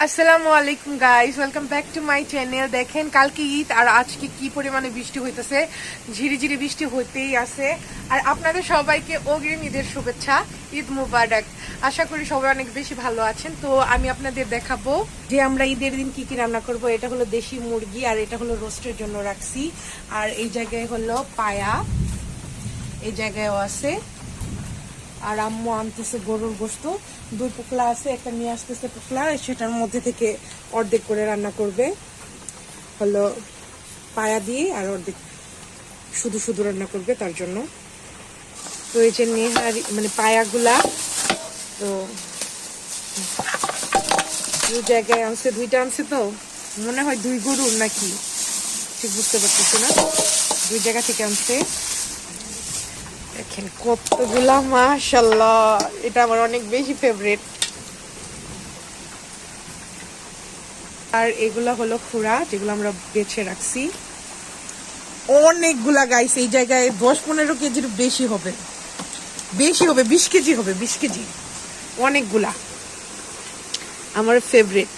আসসালামু আলাইকুম guys, welcome back to my channel. দেখেন কালকে ঈদ আর আজকে কি পরিমাণে বৃষ্টি হইতেছে, ঝিরিঝিরি বৃষ্টি হইতেই আছে। আর আপনাদের সবাইকে অগ্রিম ঈদের শুভেচ্ছা, ঈদ মুবারক। আশা করি সবাই অনেক বেশি ভালো আছেন। তো আমি আপনাদের দেখাবো যে আমরা ঈদের দিন কি কি রান্না করব। এটা হলো দেশি মুরগি আর এটা হলো রোস্টের জন্য রাখছি। আর এই জায়গায় হলো পায়া, এই জায়গায়ও আছে। আর আম্মু আনতেছে গরুর গোশত, 2 পুকলা আছে, একটা নিয়ে আসতেছে পুকলা, সেটার মধ্যে থেকে অর্ধেক করে রান্না করবে হলো পায়া দিয়ে, আর অর্ধেক শুধু শুধু রান্না করবে তার জন্য। তো এই যে নেহারি মানে পায়াগুলা তো দুই জায়গায় আনছে, 2টা আনছে, তো মনে হয় 2 গরুর নাকি ঠিক বুঝতে পারতেছি না, 2 জায়গা থেকে আনছে। দেখেন কতগুলা, মাশাআল্লাহ, এটা আমার অনেক বেশি ফেভারিট। আর এগুলা হলো খুরা, যেগুলো আমরা বেছে রাখছি। অনেকগুলা গাইস, এই জায়গায় 10-15 কেজির বেশি হবে, 20 কেজি হবে, 20 কেজি, অনেকগুলা। আমার ফেভারিট,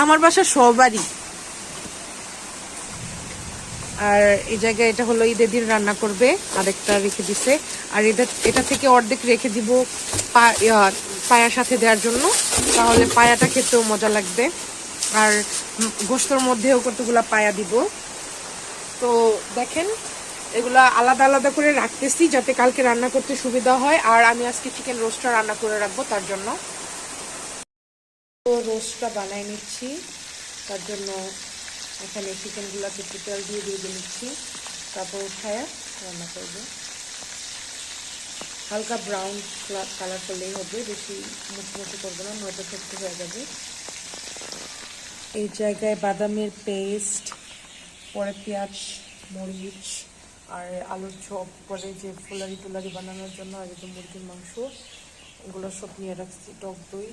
আমার বাসা সবারই। আর এই জায়গায় এটা হলো ঈদের দিন রান্না করবে, আরেকটা রেখে দিছে। আর এটা থেকে অর্ধেক রেখে দিব পায়ার সাথে দেওয়ার জন্য, তাহলে পায়াটা খেতেও মজা লাগবে। আর গোশতর মধ্যেও কতগুলা পায়া দিব। তো দেখেন এগুলা আলাদা আলাদা করে রাখতেছি যাতে কালকে রান্না করতে সুবিধা হয়। আর আমি আজকে চিকেন রোস্টটা রান্না করে রাখবো তার জন্য। তো রোস্টটা বানাই নিচ্ছি, তার জন্য এখানে চিকেনগুলোকে তেল দিয়ে দিয়ে নিচ্ছি, তারপর উঠায় রান্না করবো। হালকা ব্রাউন কালার করলেই হবে, বেশি মুচমুচে করবো না, নয়তো শক্ত হয়ে যাবে। এই জায়গায় বাদামের পেস্ট, পরে পেঁয়াজ, মরিচ আর আলুর চপ, পরে যে ফুলারি টুলারি বানানোর জন্য আর এই যে মুরগির মাংস, এগুলো সব নিয়ে রাখছি, টক দই।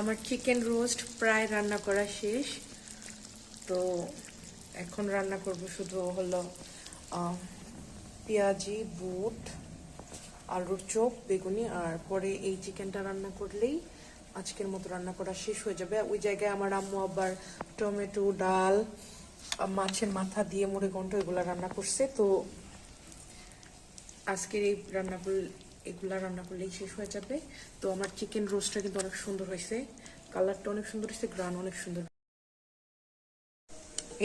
আমার চিকেন রোস্ট প্রায় রান্না করা শেষ। তো এখন রান্না করব শুধু হলো পেঁয়াজি, বুট, আলুর চপ, বেগুনি, আর পরে এই চিকেনটা রান্না করলেই আজকের মতো রান্না করা শেষ হয়ে যাবে। ওই জায়গায় আমার আম্মু আবার টমেটো, ডাল, মাছের মাথা দিয়ে মুড়ি ঘন্ট এগুলা রান্না করছে। তো আজকের এই এগুলা রান্না করলেই শেষ হয়ে যাবে। তো আমার চিকেন রোস্টটা কিন্তু অনেক সুন্দর হয়েছে, কালারটা অনেক সুন্দর হয়েছে, গ্রান অনেক সুন্দর।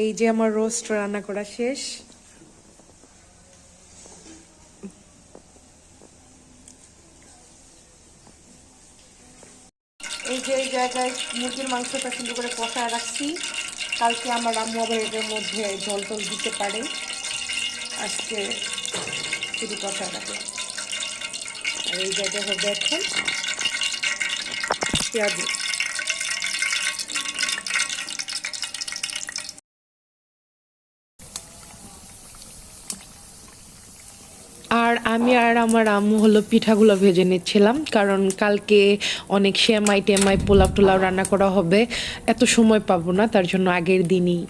এই যে আমার রোস্ট রান্না করা শেষ। এই যে এই জায়গায় মুরগির মাংসটা সুন্দর করে কষায় রাখছি, কালকে আমার আম্মু আবার এটার মধ্যে জল টল দিতে পারে, আজকে শুধু কষায় রাখে। আর এই জায়গায় হবে এখন পেঁয়াজ। আর আমি আর আমার আম্মু হলো পিঠাগুলো ভেজে নিচ্ছিলাম, কারণ কালকে অনেক সেমাই টেমাই পোলাও টোলাও রান্না করা হবে, এত সময় পাবো না, তার জন্য আগের দিনই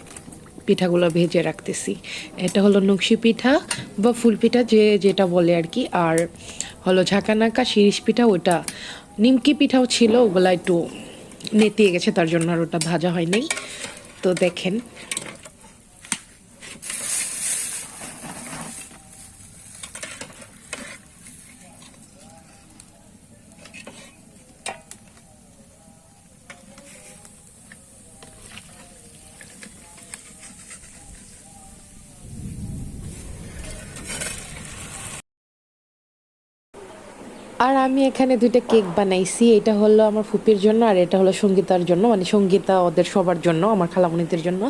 পিঠাগুলো ভেজে রাখতেছি। এটা হলো নকশি পিঠা বা ফুল পিঠা, যে যেটা বলে আর কি। আর হলো ঝাঁকানাকা শিরিষ পিঠা, ওটা নিমকি পিঠাও ছিল, ওগুলা একটু নেতিয়ে গেছে, তার জন্য আর ওটা ভাজা হয়নি। তো দেখেন আর আমি এখানে 2টা কেক বানাইছি, এটা হলো আমার ফুপির জন্য আর এটা হলো সঙ্গীতার জন্য, মানে সঙ্গীতা ওদের সবার জন্য, আমার খালামণিদের জন্য।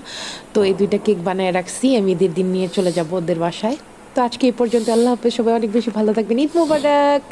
তো এই 2টা কেক বানিয়ে রাখছি, আমি ঈদের দিন নিয়ে চলে যাব ওদের বাসায়। তো আজকে এই পর্যন্ত, আল্লাহ হাফেজ, সবাই অনেক বেশি ভালো থাকবেন, ঈদ মোবারক।